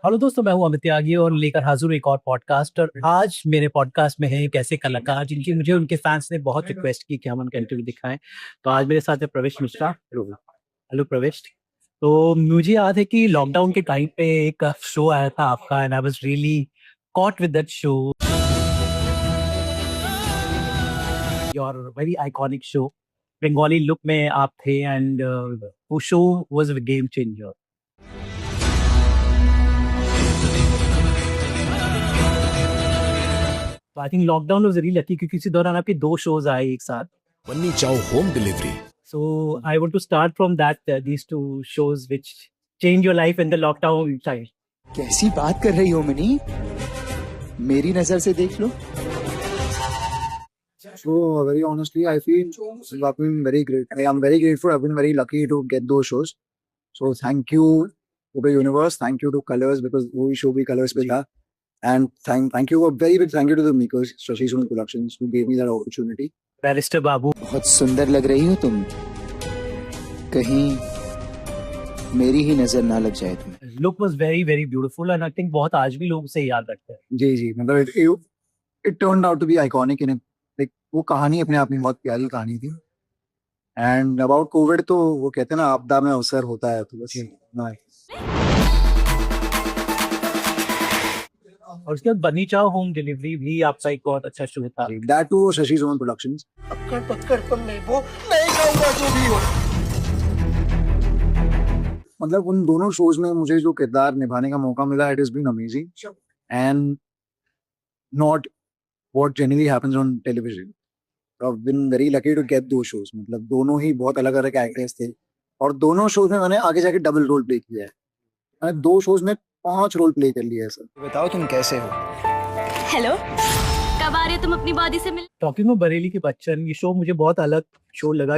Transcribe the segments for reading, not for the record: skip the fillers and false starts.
Hello दोस्तों, मैं हूं अमित त्यागी और लेकर हाजिर हूं एक और पॉडकास्ट। और आज मेरे पॉडकास्ट में है एक ऐसे कलाकार जिनकी मुझे उनके फैंस ने बहुत रिक्वेस्ट की कि हम उनका इंटरव्यू दिखाएं। तो आज मेरे साथ है प्रवेश मिश्रा। हेलो प्रवेश। तो मुझे याद है कि लॉकडाउन के टाइम पे एक शो आया था आपका and I was really caught with that show, your very iconic show. Bengali look में आप थे एंड वो show was a game changer. तो I think lockdown was really lucky क्योंकि इसी दौरान आपके दो शोज आए एक साथ। पन्नी चाव home delivery. So I want to start from that these two shows which change your life in the lockdown time. कैसी बात कर रही हो मनी? मेरी नजर से देख लो। So very honestly, I feel I've been very great. I'm very grateful. I've been very lucky to get those shows. So thank you to the universe. Thank you to Colors because we show be Colors with that. And thank you a very big thank you to the makers, Shashi Sunil Productions, who gave me that opportunity. Barrister Babu. बहुत सुंदर लग रही हो तुम। कहीं मेरी ही नजर ना लग जाए तुम्हें। Look was very beautiful and I think बहुत आज भी लोग उसे याद रखते हैं। जी मतलब it turned out to be iconic in like वो कहानी अपने आप में बहुत प्यारी कहानी थी। And about COVID तो वो कहते हैं ना आपदा में अवसर होता है तो बस और उसके बाद बनी चाहो होम डिलीवरी भी आपका एक बहुत अच्छा शो था। That too Shashi Sunil Productions. पकड़ तुम नहीं खाऊंगा जो भी हो। मतलब उन दोनों शोज में मुझे जो किरदार निभाने का मौका मिला, it has been amazing and not what generally happens on television. I've been very lucky to get those shows. मतलब दोनों ही बहुत अलग अलग एक्टर्स थे और दोनों शोज में मैंने आगे जाके डबल रोल प्ले किया है। मैंने 2 शोज में 5 रोल प्ले कर लिए है सर। बताओ तुम कैसे हो? हेलो, कब आ रहे हो तुम अपनी बॉडी से मिल? टॉकिंग ऑफ बरेली के बच्चन, ये शो मुझे बहुत अलग शो लगा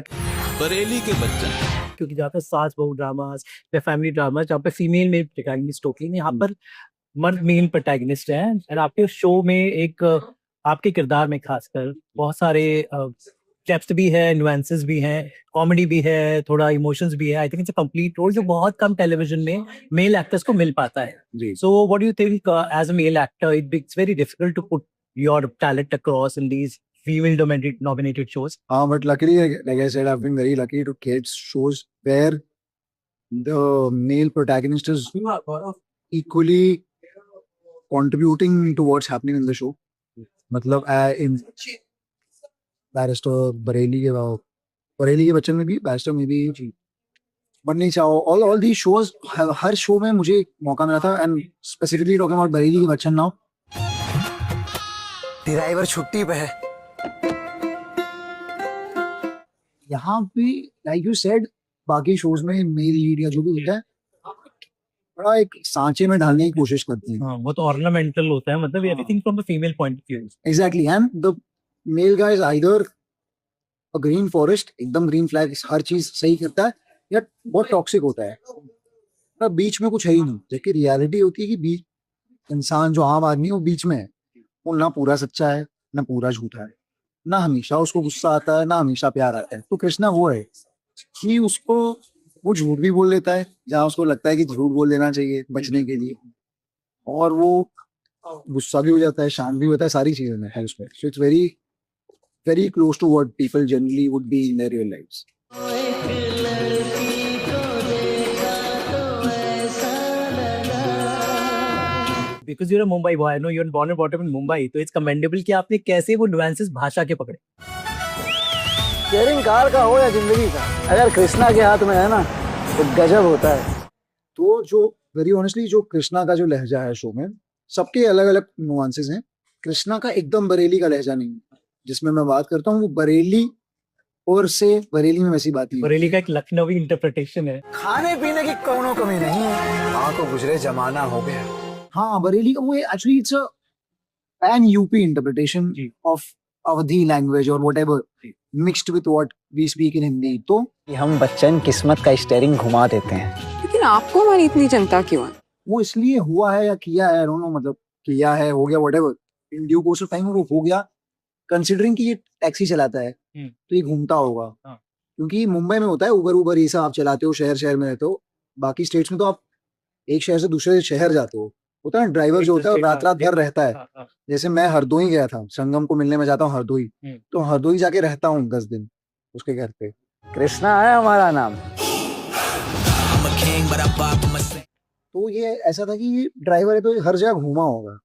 बरेली के बच्चन क्योंकि जहाँ पे सास बहू ड्रामास या फैमिली ड्रामा जहाँ पे फीमेल मेल प्रोटैगनिस्ट होती है, यहाँ पर मर्द मेल प्रोटैगनिस्ट है। एंड आपके शो में एक आपके किरदार में खासकर बहुत सारे डेप्थ भी है, नुएंसेस भी हैं, कॉमेडी भी है, थोड़ा इमोशंस भी है। I think it's a complete role जो बहुत कम टेलीविजन में मेल एक्टर्स को मिल पाता है। So what do you think as a male actor it's very difficult to put your talent across in these female dominated shows? But luckily, like I said, I've been very lucky to get shows where the male protagonist is equally contributing to what's happening in the show. मतलब in Barrister, Bareilly के बच्चन में भी, Barrister में भी, बननी चाहो, all these shows, her show में मुझे मौका मिला था and specifically talking about Bareilly के बच्चन now. ड्राइवर छुट्टी पे है। यहाँ भी लाइक यू सेड बाकी शोज में मेल लीड या जो भी होता है बड़ा एक सांचे में ढालने की कोशिश करते हैं। हाँ, वो तो ऑर्नामेंटल होता है, मतलब everything from the female point of view. Exactly and the male guy is either a green forest, एकदम ग्रीन फ्लैग, हर चीज सही करता है, या बहुत टॉक्सिक होता है, पर बीच में कुछ है ही नहीं। जबकि रियलिटी होती है कि बीच इंसान जो आम आदमी है वो बीच में है, वो ना पूरा सच्चा है ना पूरा झूठा है, ना हमेशा उसको गुस्सा आता है ना हमेशा प्यार आता है। तो कृष्णा वो है कि उसको वो झूठ भी बोल लेता है जहाँ उसको लगता है कि झूठ बोल देना चाहिए बचने के लिए, और वो गुस्सा भी हो जाता है, शांत भी होता है, सारी चीजें है उसमें। So it's very very close to what people generally would be in their real lives. Because you're a Mumbai boy, I know you're born and brought up in Mumbai, तो it's commendable कि आपने कैसे वो nuances भाषा के पकड़े। Steering car का हो या जिंदगी का, अगर कृष्णा के हाथ में है ना तो गजब होता है। तो जो वेरी ऑनेस्टली जो कृष्णा का जो लहजा है शो में, सबके अलग अलग नुआंसेस हैं। कृष्णा का एकदम बरेली का लहजा नहीं है, जिसमें मैं बात करता हूँ वो बरेली और से बरेली में वैसी बात नहीं। बरेली का एक लखनवी इंटरप्रिटेशन है। खाने पीने की कोनो कमी नहीं है, माँ को गुजरे जमाना हो गया। हाँ, बरेली का वो actually it's a pan UP interpretation of Awadhi language और whatever mixed with what we speak in Hindi. तो हम बच्चन किस्मत का स्टीयरिंग घुमा देते हैं। लेकिन आपको हमारी इतनी चिंता क्यों है? वो इसलिए हुआ है या किया है, दोनों, मतलब किया है, हो गया, whatever, in due course of time वो हो गया। कंसीडरिंग कि ये टैक्सी चलाता है तो ये घूमता होगा, क्योंकि मुंबई में होता है उबर ये सब आप चलाते हो, शहर में रहते हो। बाकी स्टेट्स में तो आप एक शहर से दूसरे शहर जाते हो, होता है ड्राइवर जो होता है रात रात भर रहता है। हाँ, हाँ, जैसे मैं हरदोई गया था, संगम को मिलने में जाता हूँ हरदोई, तो हरदोई जाके रहता हूँ 10 दिन उसके घर पे। कृष्णा है हमारा नाम। तो ये ऐसा था कि ये ड्राइवर है तो हर जगह घूमा होगा,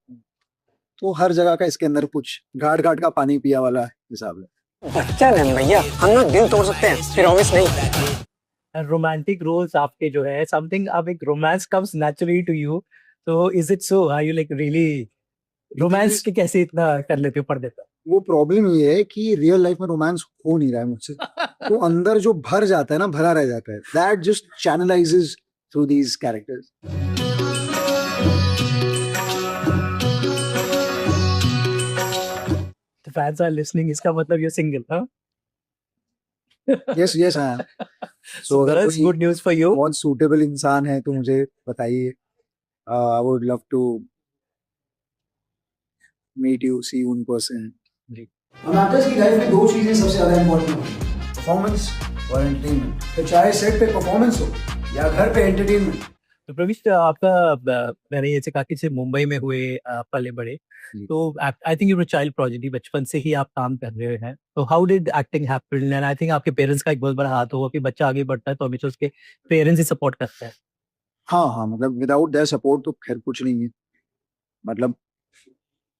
तो हर जगह का इसके अंदर कुछ घाट घाट का पानी पिया वाला हिसाब है। बच्चा नहीं भैया, हम लोग दिल तोड़ सकते हैं, फिर ऑफिस नहीं। रोमांटिक रोल्स आपके जो है समथिंग अब एक romance comes naturally to you, तो is it so, are you like really romance के कैसे इतना कर लेते हो पर्दे पर? वो प्रॉब्लम ये है कि रियल लाइफ में रोमांस हो नहीं रहा है मुझसे, तो अंदर जो भर जाता है ना, भरा रह जाता है, that just channelizes through these characters. The fans are listening, इसका मतलब you're single, हाँ? यस यस हाँ। So अगर that's कोई good news for you. बहुत सूटेबल इंसान है तो मुझे बताइए, I would love to meet you, see you in person. जी। हम एक्टर्स की लाइफ में दो चीजें सबसे ज्यादा इंपॉर्टेंट होती हैं, परफॉर्मेंस और एंटरटेनमेंट। तो चाहे सेट पे परफॉर्मेंस हो या घर पे एंटरटेनमेंट। तो प्रविश आपका मैंने जैसे कहा कि सिर्फ मुंबई में हुए पले बड़े, जी। तो I think your child project बचपन से ही आप काम कर रहे हैं, तो how did acting happen? And I think आपके पेरेंट्स का एक बहुत बड़ा हाथ होगा कि बच्चा आगे बढ़ता है तो हमेशा उसके पेरेंट्स ही सपोर्ट करते हैं। हाँ हाँ, मतलब विदाउट देयर सपोर्ट तो खैर कुछ नहीं है। मतलब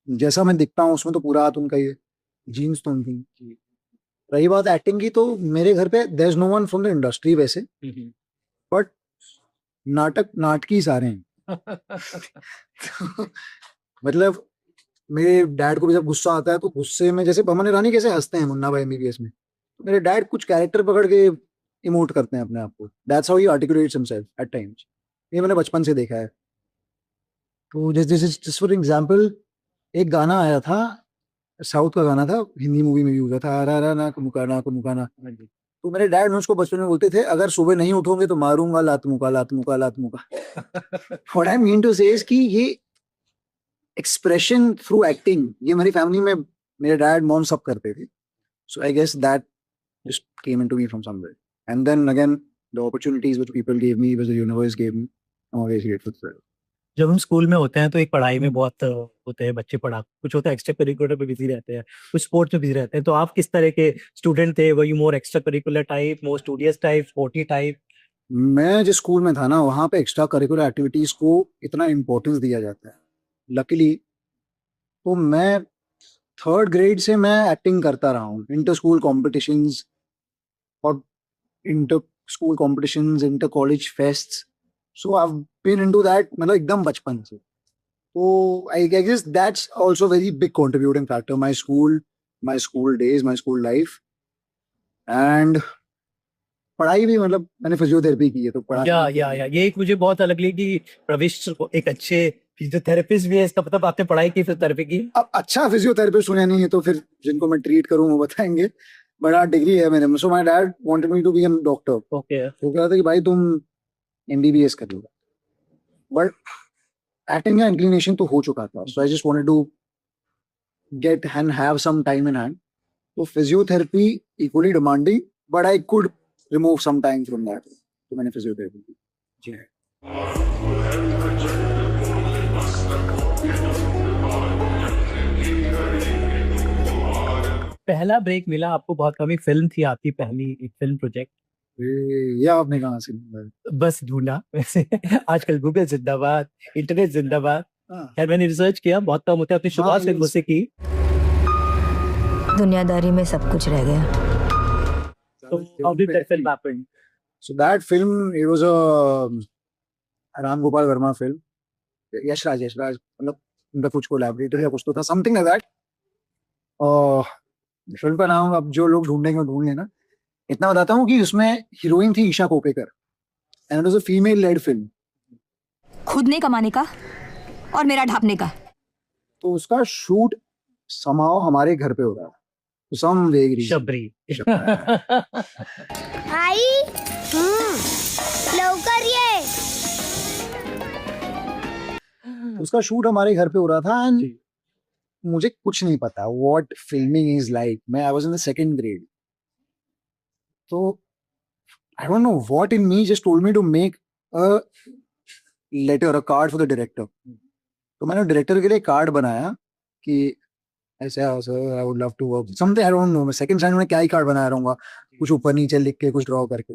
जैसा मैं दिखता हूँ उसमें तो पूरा हाथ उनका ही है, जीन्स तो उनकी ही। रही बात एक्टिंग की, तो मेरे घर पे there is no one from the industry वैसे, बट नाटकी सारे हैं। मतलब मेरे डैड को भी जब गुस्सा आता है तो गुस्से में, जैसे बमन ईरानी कैसे हंसते हैं मुन्ना भाई एमबीबीएस में, तो मेरे डैड कुछ कैरेक्टर पकड़ के इमोट करते हैं अपने आप को। That's how he articulates himself at times. ये मैंने बचपन से देखा है। तो जस्ट फॉर एग्जांपल, एक गाना आया था, साउथ का गाना था, हिंदी मूवी में भी हुआ था, रा रा ना कुमुकाना कुमुकाना। तो मेरे डैड मुझको बचपन में बोलते थे, अगर सुबह नहीं उठोगे तो मारूंगा लात मुका लात मुका लात मुका। व्हाट आई मीन टू से इज कि ये एक्सप्रेशन थ्रू एक्टिंग, ये मेरी फैमिली में मेरे डैड मॉम सब करते थे। So I guess that just came into me from somewhere, and then again the opportunities which people gave me, which the universe gave me, I am always grateful for. जब हम school में होते हैं तो एक पढ़ाई में बहुत होते हैं बच्चे, पढ़ा कुछ होता है, एक्स्ट्रा करिकुलर पे बिजी रहते हैं, कुछ स्पोर्ट्स में बिजी रहते हैं, तो आप किस तरह के स्टूडेंट थे? Were you more extra curricular type, more studious type, sporty type? मैं जिस स्कूल में था ना, वहाँ पे एक्स्ट्रा करिकुलर एक्टिविटीज को इतना इम्पोर्टेंस दिया जाता है लकीली। तो मैं थर्ड ग्रेड से मैं एक्टिंग करता रहा हूँ, इंटर स्कूल कॉम्पिटिशन्स और inter school competitions, inter college fests. So I have been into that, मतलब एकदम बचपन से। तो I guess that's also very big contributing factor, my school days, my school life. And पढ़ाई भी, मतलब मैंने फिजियोथेरेपी की है तो पढ़ाई। या ये एक मुझे बहुत अलग लगी कि प्रविश को एक अच्छे फिजियोथेरेपिस्ट भी है, इसका मतलब आपने पढ़ाई की, फिजियोथेरेपी की। अब अच्छा फिजियोथेरेपिस्ट होना नहीं है तो फिर जिनको मैं ट्रीट करूँ वो बताएंगे, बड़ा डिग्री है मेरे में। So my dad wanted me to be an doctor. Okay. वो कह रहा था कि भाई तुम एमबीबीएस कर लो, बट एक्टिंग का इंक्लिनेशन तो हो चुका था। So I just wanted to get and have some time in hand. तो physiotherapy equally demanding, but I could remove some time from that, तो मैंने फिजियोथेरेपी की। जी। पहला ब्रेक मिला आपको बहुत कम, एक फिल्म थी आपकी पहली, एक फिल्म प्रोजेक्ट, ये आपने कहाँ से? बस ढूंढा वैसे। आजकल गूगल जिंदाबाद, इंटरनेट जिंदाबाद। हाँ। खैर मैंने रिसर्च किया, बहुत कम होते हैं, अपनी शुरुआत हाँ, फिल्मों से की। दुनियादारी में सब कुछ रह गया। तो how did that film happen? So that film, it was a Ram Gopal Verma film. Yashraj मतलब उनका कुछ कोलैबोरेटर या कुछ तो था, समथिंग लाइक दैट। फिल्म का नाम अब जो लोग ढूंढेंगे वो ढूंढ लेना। इतना बताता हूँ कि उसमें हीरोइन थी Isha Koppikar, and it was a female led film. खुद नहीं कमाने का और मेरा ढापने का। तो उसका शूट समाओ हमारे घर पे हो रहा था, तो सम वेगरी शबरी। आई लवकर ये। उसका शूट हमारे घर पे हो रहा था, एंड मुझे कुछ नहीं पता व्हाट फिल्मिंग इज लाइक। मैं I was in the second grade, तो I don't know what in me just told me to make a letter, a card for the director. तो मैंने डायरेक्टर के लिए कार्ड बनाया कि ऐसा sir I would love to work something, I don't know, मैं second standard में क्या ही कार्ड बनाया रहूंगा, कुछ ऊपर नीचे लिख के कुछ ड्रॉ करके।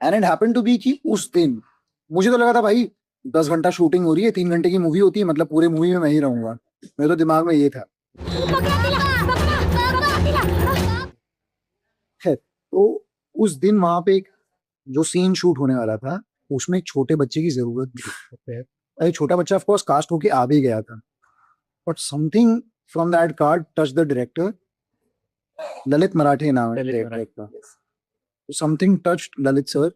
And it happened to be कि उस दिन मुझे तो लगा था भाई 10 घंटा शूटिंग हो रही है, 3 घंटे की मूवी होती है, मतलब पूरे मूवी में मैं ही रहूंगा। मेरे तो दिमाग में ये था। है तो उस दिन वहां पे एक जो सीन शूट होने वाला था उसमें एक छोटे बच्चे की जरूरत थी। अरे छोटा बच्चा ऑफ कोर्स कास्ट होके आ भी गया था, but something from that card touch the director. Lalit मराठे नाम है ललित डायरेक्टर का। समथिंग टच्ड ललित सर,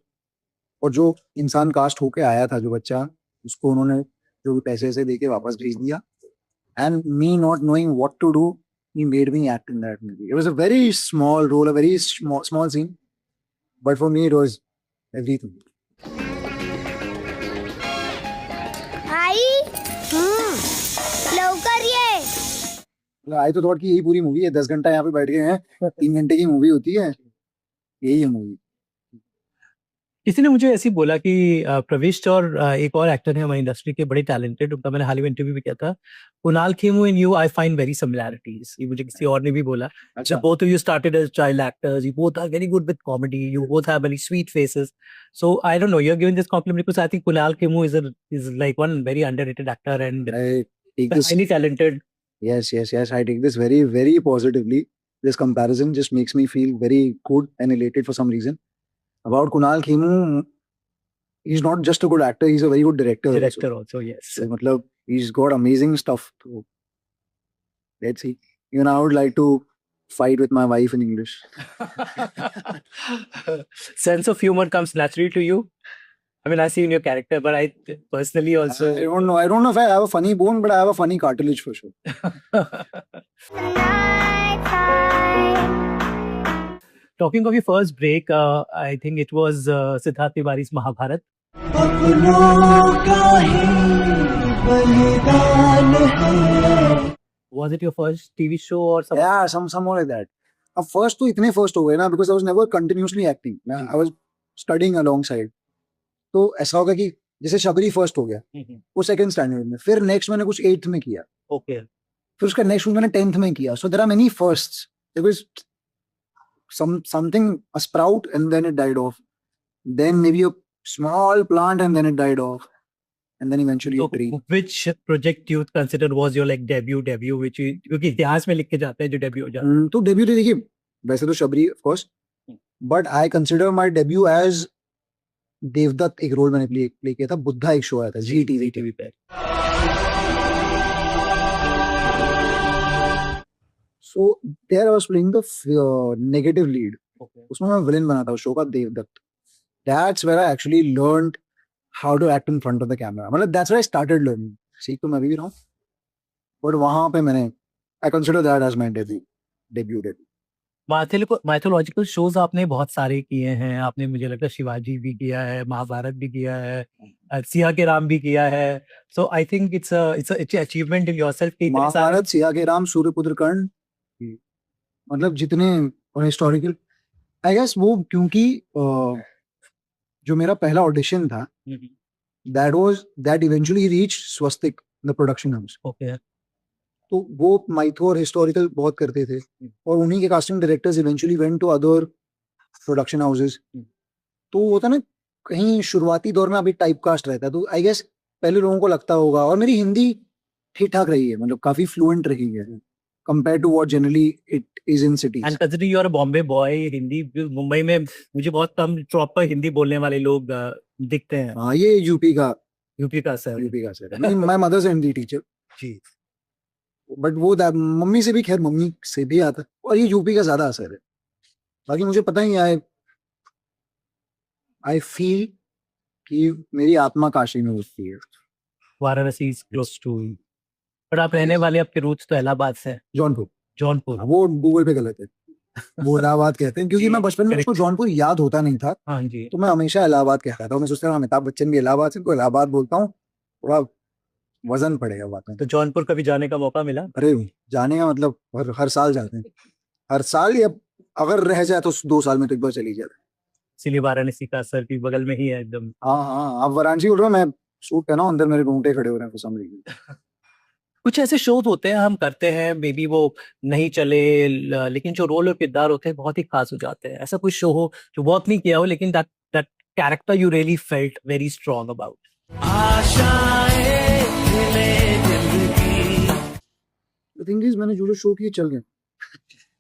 और जो इंसान कास्ट होके आया था जो बच्चा, उसको उन्होंने जो भी पैसे से देके वापस भेज दिया। And me not knowing what to do, he made me act in that movie. It was a very small role, a very small scene, but for me it was everything. आई लवकर ये आई तो थॉट कि यही पूरी movie है, 10 घंटा यहाँ पे बैठ गए हैं, 3 घंटे की मूवी होती है, यही है मूवी। किसी ने मुझे ऐसे ही बोला कि प्रविष्ट और एक और एक्टर है हमारी इंडस्ट्री के, बड़े टैलेंटेड, उनका मैंने हाल ही में इंटरव्यू भी किया था, Kunal Khemu and you I find very similarities. ये मुझे किसी और ने भी बोला। अच्छा, both of you started as child actors, you both are very good with comedy, you both have very sweet faces, so I don't know, you're giving this compliment because I think Kunal Khemu is like one very underrated actor and I take this, highly talented. yes, I take this very, very positively. This comparison just makes me feel very good and elated for some reason. About Kunal Khemu, he's not just a good actor, he's a very good director. Director also, yes. So, मतलब he's got amazing stuff. So, let's see. Even I would like to fight with my wife in English. Sense of humor comes naturally to you. I mean, I see in your character, but I personally also. I don't know. I don't know if I have a funny bone, but I have a funny cartilage for sure. Talking of your first break, I think it was Siddharth Tiwari's Mahabharat. Was it your first TV show or something? Yeah, somewhere like that. अब first तो इतने first हो गए ना, because I was never continuously acting. I was studying alongside. तो ऐसा होगा कि जैसे शबरी first हो गया, वो second standard में, फिर next मैंने कुछ 8th में किया, Okay. फिर उसका next मैंने 10th में किया. So there are many firsts. There was something, a sprout, and then it died off. Then maybe a small plant, and then it died off. And then eventually So, a tree. which project you consider was your like debut which you, क्योंकि इतिहास में लिख के जाते हैं जो debut हो जाता है। तो debut तो देखिए, वैसे तो Shabari of course, but I consider my debut as Devdutt. एक रोल मैंने प्ले किया था, बुद्धा एक शो आया था जी टीवी पे। So there I was playing the negative lead. Okay. उसमें मैं विलेन बना था उस शो का, Devdutt. That's where I actually learned how to act in front of the camera. मतलब that's where I started learning. सीख तो मैं अभी भी रहा हूँ, but वहाँ पे मैंने I consider that as my debut. Mythological shows आपने बहुत सारे किए हैं। आपने मुझे लगता है शिवाजी भी किया है, महाभारत भी किया है, सिया के राम भी किया है। So I think it's achievement in yourself कि महाभारत, सिया के राम, सूर्यपुत्र कर्ण, मतलब जितने और हिस्टोरिकल, आई गेस वो क्योंकि जो मेरा पहला ऑडिशन था that eventually reached Swastik the production house. Okay. तो वो माइथो और हिस्टोरिकल बहुत करते थे, और उन्हीं के casting directors eventually went to other production houses. तो होता ना कहीं शुरुआती दौर में अभी टाइप कास्ट रहता है, तो आई गेस पहले लोगों को लगता होगा, और मेरी हिंदी ठीक ठाक रही है, मतलब काफी फ्लुएंट रही है compare to what generally it is in cities. And considering you are a Bombay boy, Hindi Mumbai में मुझे बहुत कम प्रॉपर हिंदी बोलने वाले लोग दिखते हैं। हाँ, ये यूपी का sir. My mother's Hindi teacher जी। बट वो मम्मी से भी, खैर मम्मी से भी आता है, और ये यूपी का ज्यादा असर है। बाकी मुझे पता ही, आई फील कि मेरी आत्मा काशी में उठती है। वाराणसी इज क्लोज टू, पर आप रहने वाले, आपके रूट्स तो इलाहाबाद से हैं। जौनपुर। वो गूगल पे गलत है, वो इलाहाबाद कहते हैं, क्योंकि मैं बचपन में उसको जौनपुर याद होता नहीं था। हाँ जी। तो मैं हमेशा इलाहाबाद कहता था। मैं सोचता था अमिताभ बच्चन भी इलाहाबाद से, तो इलाहाबाद बोलता हूँ, थोड़ा वजन पड़ेगा बात में। तो जौनपुर कभी जाने का मौका मिला? अरे जाने का मतलब हर साल जाते हैं, हर साल, या अगर रह जाए तो 2 साल में तो एक बार चली जाता है। इसलिए वाराणसी का असर भी बगल में ही है एकदम। हाँ, आप वाराणसी बोल रहे हो, मैं सूट है ना, अंदर मेरे रोंगटे खड़े हो रहे हैं for some reason. कुछ ऐसे शोज होते हैं हम करते हैं, मे बी वो नहीं चले, लेकिन जो रोल और किरदार होते हैं बहुत ही खास हो जाते हैं। ऐसा कुछ शो हो जो वर्क नहीं किया हो, लेकिन that that character you really felt very strong about. The thing is, मैंने जो शो किए चल गए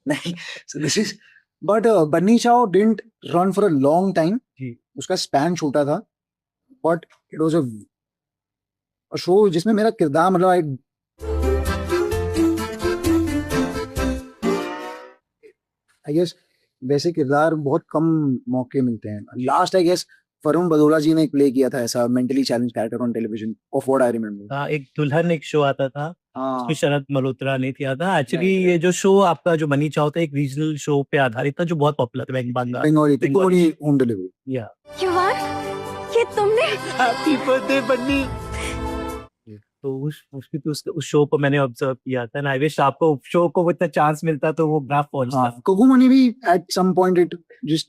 नहीं, so this is but बन्नी चाओ didn't run for a long time. जी। उसका स्पैन छोटा था, but it was a show जिसमें मेरा किरदार मतलब आई गेस वैसे किरदार बहुत कम मौके मिलते हैं। लास्ट आई गेस वरुण बदोला जी ने प्ले किया था ऐसा mentally challenge character on television, of what I remember. एक दुल्हन एक शो आता था, हाँ उसमें शरद मल्होत्रा ने किया था। एक्चुअली Right, ये जो शो आपका जो बनी चाहो था एक रीजनल शो पे आधारित था जो बहुत पॉपुलर है बंगाल। बंगाली बंगाली। Home delivery. या ये तुमने हैप्पी बर्थडे बन्नी। तो उस शो को मैंने ऑब्जर्व किया था, ना आई विश आपको शो को वो इतना चांस मिलता तो वो ग्राफ पहुंचता। हाँ, कोको मनी भी at some point it just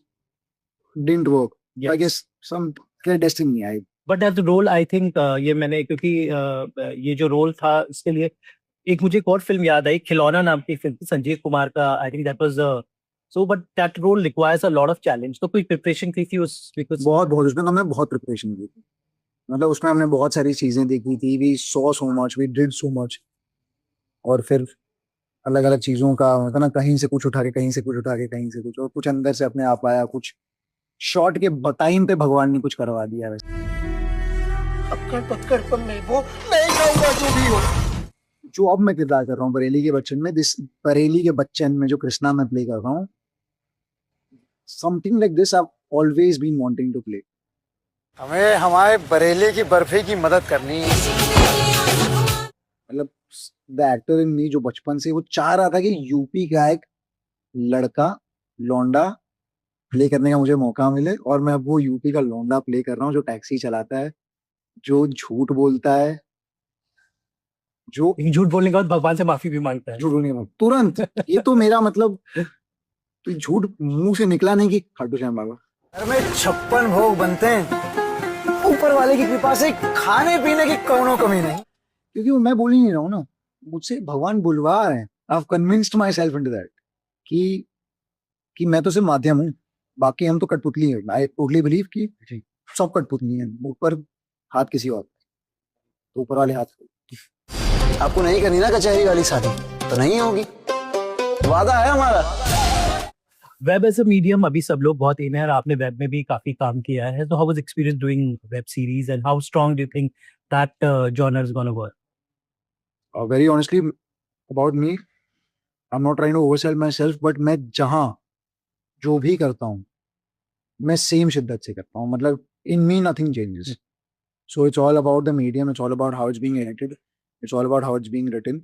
didn't work. Yes. I guess some destiny आई। But that role I think ये मैंने क्योंकि ये जो रोल था इसके लिए एक मुझे एक और फिल्म याद आई, खिलौना नाम की फिल्म थी संजीव कुमार का। I think that was so but that role requires a lot of challenge. तो कोई प्रिपरेशन की थी उस बिकॉज़ बहुत उसमें तो हमने बहुत प्रिपरेशन की थी, मतलब उसमें हमने बहुत सारी चीजें देखी थी। We saw so much, we did so much, और फिर अलग अलग चीजों का मतलब ना, कहीं से कुछ उठा के कहीं से कुछ उठा के कहीं से कुछ, और कुछ अंदर से अपने आप आया, कुछ शॉट के टाइम पे भगवान ने कुछ करवा दिया। वैसे जो अब मैं किरदार कर रहा हूँ बरेली के बच्चन में, दिस बरेली के बच्चन में जो कृष्णा मैं प्ले कर रहा हूँ, something like this I always been wanting to play. हमें हमारे बरेली की बर्फी की मदद करनी है। मतलब द एक्टर इन मी जो बचपन से वो चाह रहा था कि यूपी का एक लड़का लौंडा प्ले करने का मुझे मौका मिले, और मैं अब वो यूपी का लौंडा प्ले कर रहा हूँ जो टैक्सी चलाता है, जो झूठ बोलता है, जो झूठ बोलने के बाद भगवान से माफी भी मांगता है। झूठ बोलने के बाद तुरंत। ये तो मेरा मतलब तो झूठ मुंह से निकला नहीं कि खाटू श्याम बाबा। घर में 56 भोग बनते हैं, ऊपर वाले की कृपा से खाने पीने की कोनो कमी नहीं, क्योंकि मैं बोल ही नहीं रहा हूँ ना, मुझसे भगवान बुलवा रहे हैं। I have convinced my self into that कि मैं तो सिर्फ माध्यम हूँ, बाकी हम तो कठपुतली हैं। आई टोटली बिलीव कि सब कठपुतली हैं, ऊपर हाथ किसी और, तो ऊपर वाले हाथ। आपको नहीं करनी ना कचहरी वाली शादी, तो नहीं होगी, वादा है हमारा। वेब एज अ मीडियम अभी सब लोग बहुत इन है, और आपने वेब में भी काफी काम किया है। तो how was experience doing web series and how strong do you think that genre is gonna work? Very honestly about me, I am not trying to oversell myself, but मैं जहाँ जो भी करता हूँ मैं सेम शिद्दत से करता हूँ, मतलब in me nothing changes. So it's all about the medium, it's all about how it's being edited, it's all about how it's being written,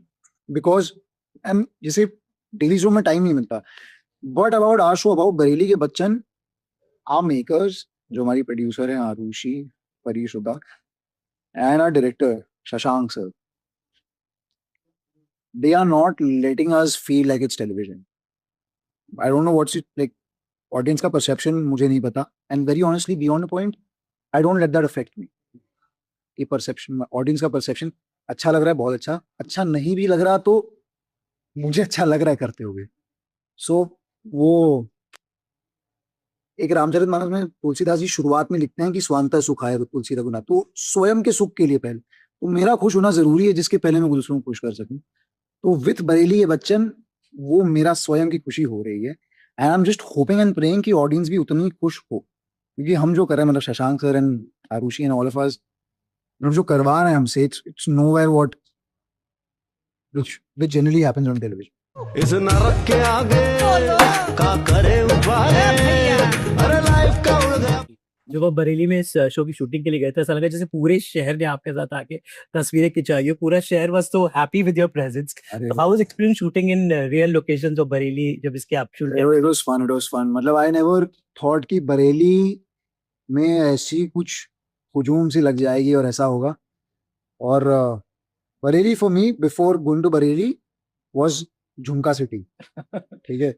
because जैसे डेली शो में टाइम नहीं मिलता, but about our show, about Bareilly के Bachchan, our makers जो हमारी producer हैं Arushi, Parishuda, and our director Shashank sir, they are not letting us feel like it's television. I don't know what's it like, audience का perception मुझे नहीं पता, and very honestly beyond the point, I don't let that affect me. ये perception, audience का perception अच्छा लग रहा है बहुत अच्छा, अच्छा नहीं भी लग रहा तो मुझे अच्छा लग रहा है करते हुए। So वो एक रामचरितमानस में तुलसीदास जी शुरुआत में लिखते हैं कि स्वांतः सुखाय तुलसी रघुनाथ, तो स्वयं के सुख के लिए पहले तो मेरा खुश होना जरूरी है, जिसके पहले मैं दूसरों को खुश कर सकूं। तो विथ बरेली के बच्चन वो मेरा स्वयं की खुशी हो रही है, and I am just hoping and praying कि ऑडियंस भी उतनी खुश हो, क्योंकि हम जो कर रहे हैं, मतलब Shashank sir and Arushi and all of us, हम जो करवा रहे हैं हमसे, it's nowhere what which generally happens on television. इस नरक के आगे का करे उपाय, अरे लाइफ का उड़ गया। जब आप बरेली में इस शो की शूटिंग के लिए गए थे, ऐसा लगा जैसे पूरे शहर ने आपके साथ आके तस्वीरें खिंचाई हो, पूरा शहर was so happy with your presence. How was experience shooting in real locations of Bareilly जब इसके आप शूट? इट वाज फन, मतलब आई नेवर थॉट कि बरेली में ऐसी कुछ हुजूम सी लग जाएगी और ऐसा होगा। और Bareilly for me before going to Bareilly was jhumka city, ठीक है,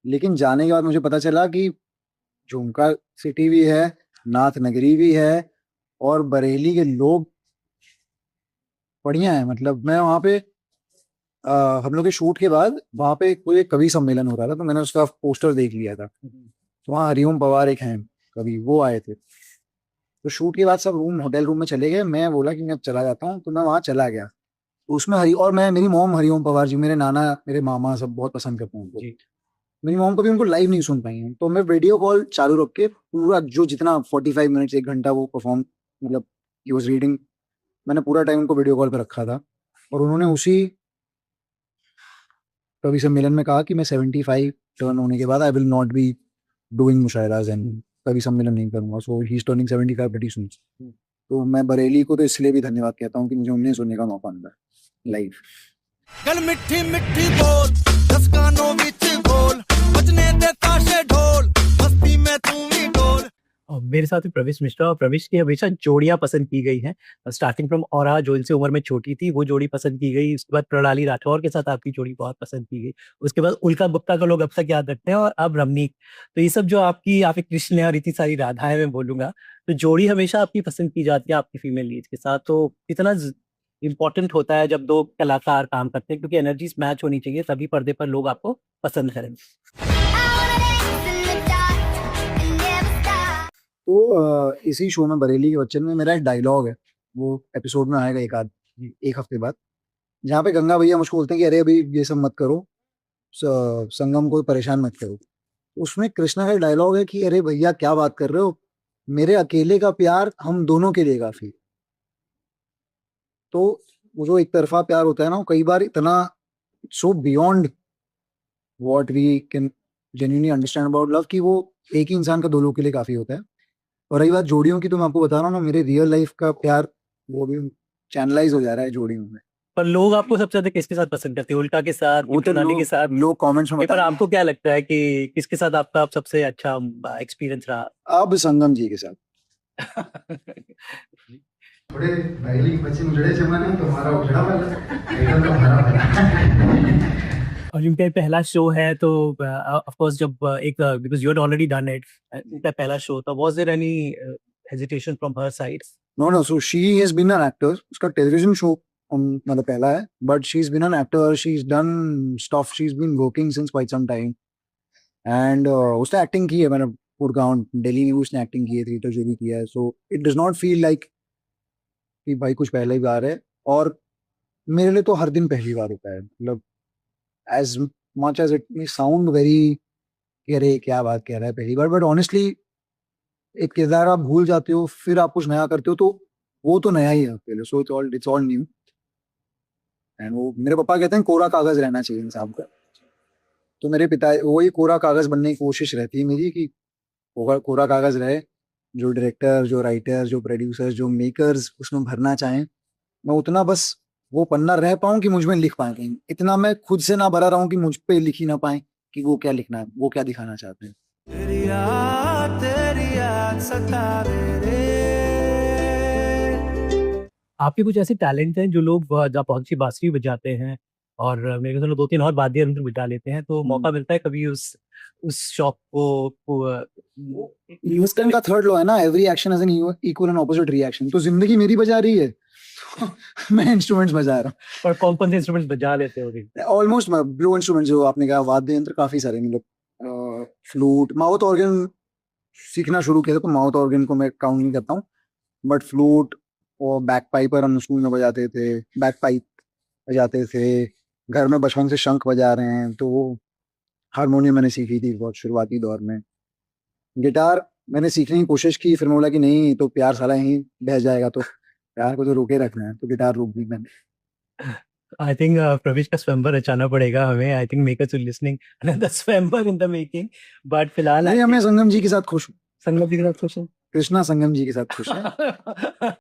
लेकिन जाने के बाद मुझे पता चला कि झुमका सिटी भी है, नाथ नगरी भी है, और बरेली के लोग बढ़िया है। मतलब मैं वहाँ पे हम लोग के शूट के बाद वहाँ पे कोई एक कवि सम्मेलन हो रहा था, तो मैंने उसका पोस्टर देख लिया था। तो वहाँ हरिओम पवार एक हैं कवि, वो आए थे। तो शूट के बाद सब होटल रूम में चले गए, मैं बोला कि मैं अब चला जाता हूँ, तो मैं वहाँ चला गया। उसमें और मैं, मेरी मॉम हरिओम पवार जी, मेरे नाना, मेरे मामा सब बहुत पसंद करते हैं उनको। जी। मेरी मॉम कभी उनको लाइव नहीं सुन पाई हैं, तो मैं वीडियो कॉल चालू रख के पूरा जो जितना 45 मिनट्स 1 घंटा वो परफॉर्म, मतलब ही वाज रीडिंग, मैंने पूरा टाइम उनको वीडियो कॉल पे रखा था। और उन्होंने उसी कवि सम्मेलन में कहा कि मैं 75 टर्न होने के बाद I will not be doing मुशायराज एंड कवि सम्मेलन नहीं करूंगा। So he is turning 75 very soon. तो मैं बरेली को तो इसलिए भी धन्यवाद कहता हूँ कि मुझे उन्हें सुनने का मौका मिला लाइव। गल मिठी मिठी बोल, 10 कानों विच बोल, बजने दे ताशे ढोल, मस्ती में तू भी डोल। और मेरे साथ भी प्रवेश मिश्रा, और प्रवेश की हमेशा जोड़ियां पसंद की गई हैं। स्टार्टिंग फ्रॉम औरा, जो इनसे उम्र में छोटी थी, वो जोड़ी पसंद की गई। उसके बाद प्रणाली राठौर के साथ आपकी जोड़ी बहुत पसंद की गई। उसके बाद उल्का गुप्ता को लोग अब तक याद रखते हैं, और अब रमनीक। तो ये सब जो आपकी, यहाँ पे कृष्ण है और इतनी सारी राधाएं मैं बोलूंगा, तो जोड़ी हमेशा आपकी पसंद की जाती है आपकी फीमेल लीड के साथ। तो कितना इम्पोर्टेंट होता है जब 2 कलाकार काम करते हैं, क्योंकि एनर्जीज मैच होनी चाहिए, तभी पर्दे पर लोग आपको पसंद करेंगे। तो इसी शो में बरेली के बच्चन में मेरा एक डायलॉग है, वो एपिसोड में आएगा एक हफ्ते बाद, जहाँ पे गंगा भैया मुझको बोलते हैं कि अरे अभी ये सब मत करो, संगम को परेशान मत करो। उसमें कृष्णा का डायलॉग है कि अरे भैया क्या बात कर रहे हो, मेरे अकेले का प्यार हम दोनों के लिए काफी। तो वो जो एक तरफा प्यार होता है ना, वो कई बार इतना so beyond what we can genuinely understand about love, कि वो एक ही इंसान का 2 लोगों के लिए काफी होता है। और रही बात जोड़ियों की, तो मैं आपको बता रहा हूँ ना, मेरे रियल लाइफ का प्यार वो भी चैनलाइज हो जा रहा है जोड़ियों में। पर लोग आपको सबसे ज्यादा किसके साथ पसंद करते हैं? उल्का के साथ, वो तो प्रणाली के साथ? लोग कमेंट्स में पर बताते हैं। आपको क्या लगता है कि किसके साथ आपका सबसे अच्छा एक्सपीरियंस रहा? अब संगम जी के साथ। थोड़े पहली बच्चे उजड़े जमाने, तुम्हारा उजड़ा वाला एकदम तो भरा भरा। और इनका पहला शो है, तो ऑफ कोर्स जब एक, because you had already done it, इनका पहला शो था, was there any hesitation from her side? No, so she has been an actor. उसका टेलीविजन शो मतलब पहला है, but she's been an actor. She's done stuff. She's been working since quite some time. And उसने acting की है, मैंने गुड़गांव, दिल्ली में भी उसने एक्टिंग की है, थिएटर जो भी किया है. So it does not feel like कि भाई कुछ पहली बार है. और मेरे लिए तो हर दिन पहली बार होता है. मतलब as much as it may sound very कि अरे क्या बात कह रहा है पहली बार, but honestly एक किरदार आप भूल जाते हो, फिर आप कुछ नया करते हो, तो वो तो नया ही है आपके लिए. सो इट्स ऑल न्यू. एंड वो मेरे पापा कहते हैं कोरा कागज रहना चाहिए इंसान का. तो मेरे पिता वही कोरा कागज बनने की कोशिश रहती है मेरी, कि कोरा कागज रहे, जो डायरेक्टर, जो राइटर, जो प्रोड्यूसर, जो मेकर्स उसमें भरना चाहें, मैं उतना बस वो पन्ना रह पाऊँ कि मुझ में लिख पाए. कहीं इतना मैं खुद से ना भरा रहूं कि मुझ पे लिख ही ना पाए कि वो क्या लिखना है, वो क्या दिखाना चाहते हैं. तेरी याद सतावे रे। आपके कुछ ऐसे टैलेंट हैं जो लोग जहाँ बहुत सी बांसुरी बजाते हैं, और मेरे ख्याल से 2-3 और वाद्य यंत्र बजा लेते हैं, तो मौका मिलता है कभी उस शौक को न्यूटन का थर्ड लॉ है ना, every action has an equal and opposite reaction. तो जिंदगी मेरी बजा रही है, तो मैं इंस्ट्रूमेंट्स बजा रहा हूँ. और कौन-कौन से इंस्ट्रूमेंट्स बजा लेते हो अभी? ऑलमोस्ट ब्लो इंस्ट्रूमेंट्स जो आपने कहा, वाद्य यंत्र काफी सारे, मतलब फ्लूट, माउथ ऑर्गन सीखना शुरू किया था, तो माउथ ऑर्गन को मैं काउंट नहीं करता हूँ, बट फ्लूट और बैक पाइपर हम स्कूल में बजाते थे, बैक पाइप बजाते थे. घर में बचपन से शंख बजा रहे हैं, तो वो हारमोनियम मैंने सीखी थी बहुत शुरुआती दौर में. गिटार मैंने सीखने की कोशिश की, फिर मैं बोला कि नहीं, तो प्यार साला यहीं बह जाएगा, तो प्यार को तो रोके रखना है, तो गिटार रोक दी मैंने. आई थिंक प्रवेश का स्वयंवर रचाना पड़ेगा हमें. I think makers are listening, another swayamvar in the making. But फिलहाल नहीं, मैं संगम जी के साथ खुश हूँ. संगम जी के साथ खुश हैं? कृष्णा संगम जी के साथ खुश है.